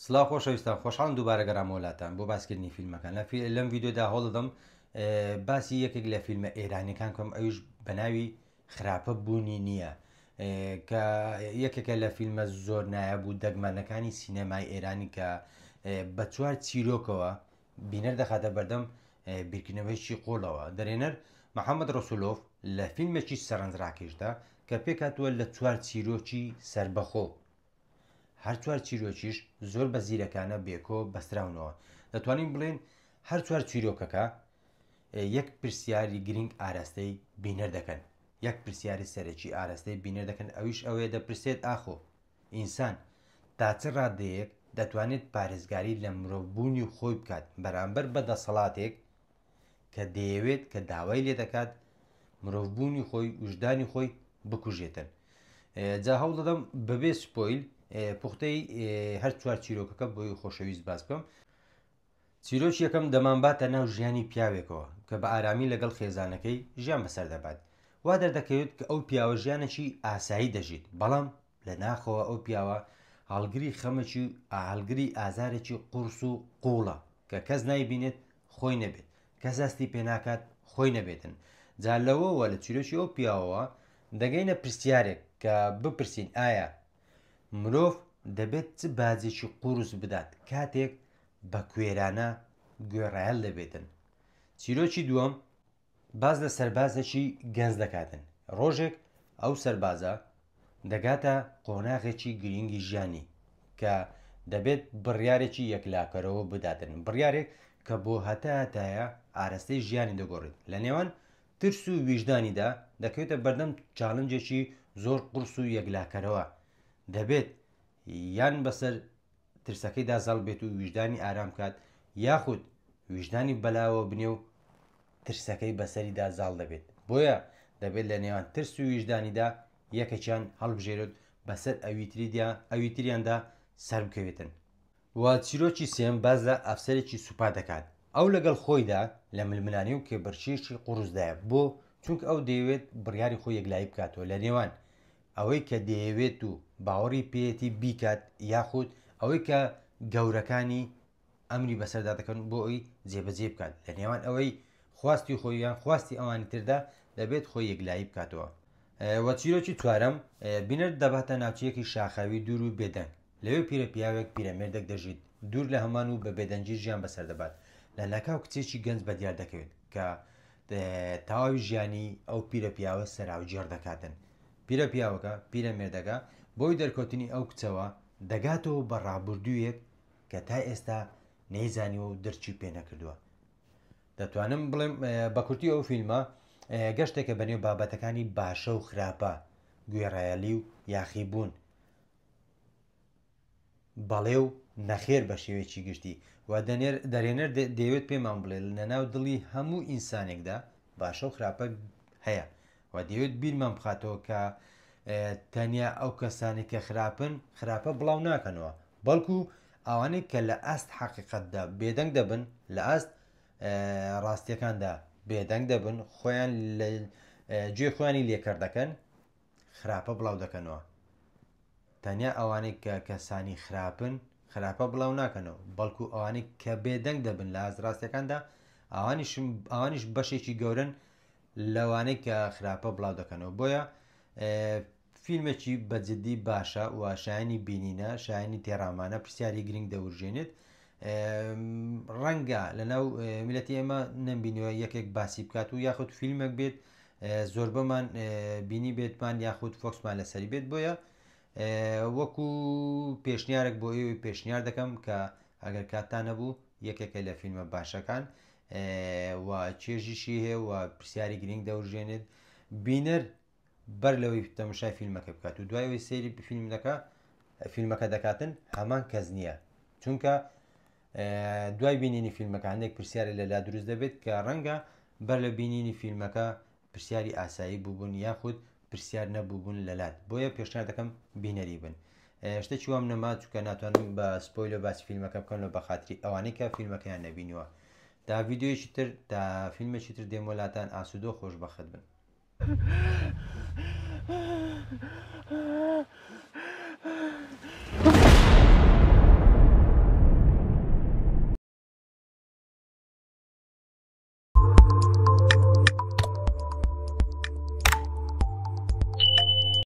سڵاو خۆشەویستان، خۆشحاڵم دووبارە گەڕام وڵاتان بۆ باسکردنی فیلمەکان لەم ڤیددیۆدا هەوڵدەم باسی یەکێک لە فیلمە ئێرانیەکان کۆم ئەویش بە ناوی خراپە بوونی نییە کە یەکێکە لە فیلمە زۆر نایە بوو دەگمانەکانی سینەمای ئێرانی کە بە چوار چیرۆکەوە بینەر دەخاتە بەردەم بیرکردنەوەیکی قۆڵەوە دەرێنەر محەممەد ڕسولۆف لە فیلمێکی سەرنجڕاکێشدا کە پێکاتووە لە چوار چیرۆکی سربەخۆ هەر چوار چیرۆکیش زۆر بە زیرەکانە بێکۆ بەستراونەوە دەتوانین بڵێن هەر چوار چیرۆکەکە یەک پرسیاری گرنگ ئاراستەی بینەر دەکەن یەک پرسیاری سەرەکی ئاراستەی بینەر دەکەن ئەویش ئەوەیە دەپرسێت ئاخۆ ئینسان تا چ ڕادەیەک دەتوانێت پارێزگاری لە مرۆڤبوونی خۆی بکات بەرامبەر بە دەسەڵاتێک کە دەیەوێت کە داوای لێ دەکات مرۆڤبوونی خۆی وژدانی خۆی بکوژێتن جا هەوڵ دەدەم بەبێ سپۆیل پوختەی هەر چوار چیرۆکەکە بۆی خۆشەویست باس بکەم. چیرۆکی یەکەم دەمانباتە ناو ژیانی پیاوێکەوە کە بە ئارامی لەگەڵ خێزانەکەی ژیان بەسەر دەبات وا دەردەکەوێت کە ئەو پیاوە ژیانێکی ئاسایی دەژیت بەڵام لە ناخەوە ئەو پیاوە هەڵگری خەمەکی هەڵگری ئازارێکی قورس و قوڵە کە کەس نایبینێت خۆی نەبێت کەس ئەستی پێناکات خۆی نەبێتن جا لەوەوە لە چیرۆکی ئەو پیاوەوە دەگەینە پرسیارێک کە بپرسین ئایا مرۆڤ دەبێت چ باجێکی قورس بدات کاتێک بە کوێرانە گوێڕایەل دەبێتن. چیرۆکی دووەم باز لە سەربازێکی گەنج دەکاتن ڕۆژێک ئەو سەربازە دەگاتە قۆناغێکی گرنگی ژیانی کە دەبێت بڕیارێکی یەکلاکەرەوە بداتن بڕیارێک کە بۆ هەتایە ئاراستەی ژیانی دەگۆڕێت لە نێوان ترس و ویژدانیدا دەکەوێتە بەردەم چاڵنجێکی زۆر قورس و یەکلاکەرەوە دەبێت یان بەسەر ترسەکەیدا زەڵ بێت و ویژدانی ئارام کات یاخود ویژدانی بەلاوە بنێ و ترسەکەی بەسەریدا زاڵ دەبێت بۆیە دەبێت لە نێوان ترس و ویژدانیدا یەکێکیان هەڵبژێرت بەسەر ئەویتریاندا سەر بکەوێتن. وا چیرۆکی سێم باز لە ئەفسەرێکی سوپا دەکات ئەو لەگەڵ خۆیدا لە ململانی و کێبەرچێکی قوڕزدایە بۆ چونکە ئەو دەیەوێت بڕیاری خۆی یەکلایی بکاتەوە لە نێوان ئەوەی کە دەیەوێت و باوەڕی پێێتی بیکات یاخود ئەوەی کە گەورەکانی ئەمری بەسەردا دەکەن بۆ ئەوی جێبەجێ بکات لە نێوان ئەوەی خواستی خۆیان خواستی ئەوانی تردا دەبێت خۆی یەکلایی بکاتەوە. وە چیرۆکی چوارەم بینەر دەباتە ناوچەیەکی شاخاوی دوور و بێدەنگ لەوێ پیرە پیاوێک پیرەمێردێک دەژیت دوور لە هەمان و بە بێدەنجی ژیان بەسەر دەبات لە ناکاو کچێکی گەنج بە دیار دەکەوێت کە تەواوی ژیانی ئەو پیرە پیاوە سەراوجێڕ دەکاتن پیرە پیاوەکە پیرەمێردەکە بۆی دەرکەوتنی ئەو کچەوە دەگاتەوە بە ڕابردوویەک کە تا ئێستا نەیزانیوە و دەرچی پێ نەکردووە. دەتوانم بڵێم بە کورتی ئەو فیلمە گەشتێکە بەنێو بابەتەکانی باشە و خراپە گوێڕایەلی و یاخیبوون بەڵێ و نەخێر بە شێوەیەکی گشتی و دەرێنەر دەیەوێت پێمان بڵێ لە ناو دڵی هەموو ئینسانێکدا باشە و خراپە هەیە و دەیەوێت بیرمان بخاتەوە کە تەنیا ئەو کەسانی کە خراپە بڵاو ناکەنەوە بەڵکو ئەوانەی کە لە ئاست حەقیقەتدا بێدەنگ دەبن لە ئاست ڕاستیەکاندا بێدەنگ دەبن خۆیان لە گوێ خۆیانی لێکرد دەکەن خراپە بڵاو دەکەنەوە تەنیا ئەوانەی کە کەسانی خراپە بڵاو ناکەنەوە بەڵکو ئەوانەی کە بێدەنگ دەبن لە ئاست ڕاستیەکاندا ئەوانیش بەشێکی گەورن لەوانەی کە خراپە بڵاو دەکەنەوە بۆیە فیلمێکی بەجددی باشە و شایانی بینینە شایانی تێڕامانە پرسیاری گرنگ دەورژێنێت ڕەنگە لەناو میلەتی ئێمە نەمبینیوە یەکێک باسی بکات و یاخود فیلمێک بێت زۆر بەمان بینی بێتمان یاخود فۆکسمان لەسەری بێت بۆیە وەکو پێشنیارێک بۆ ئێوەی پێشنیار دەکەم کە ئەگەر کاتان نەبوو یەکێکە لە فیلمە باشەکان و چێژیشی هەیە و پرسیاری گرنگ دەورژێنێت بینەر بەر لەوەی تەماشای فیلمەکە بکات و دوایەوەی سەیری فیلمەکە دەکاتن هەمان کەس نییە چونکە دوای بینینی فیلمەکە هەندێک پرسیارە لەلا دروست دەبێت کە ڕەنگە بەر لە بینینی فیلمەکە پرسیاری ئاسایی بووبوون یاخود پرسیار نەبووبوون لەلات بۆیە پێشنیار دەکەم بینەری بن شتێکی وام نەما چونکە ناتوانم بە سپۆیلە باسی فیلمەکە بکەم لە بەخاتری ئەوانەی کە فیلمەکەیان نەبینیوە تا ڤیددیۆیەکی تر تا فیلمێکی تر دێم وڵاتان ئاسوودۆ خۆشبەخت بن.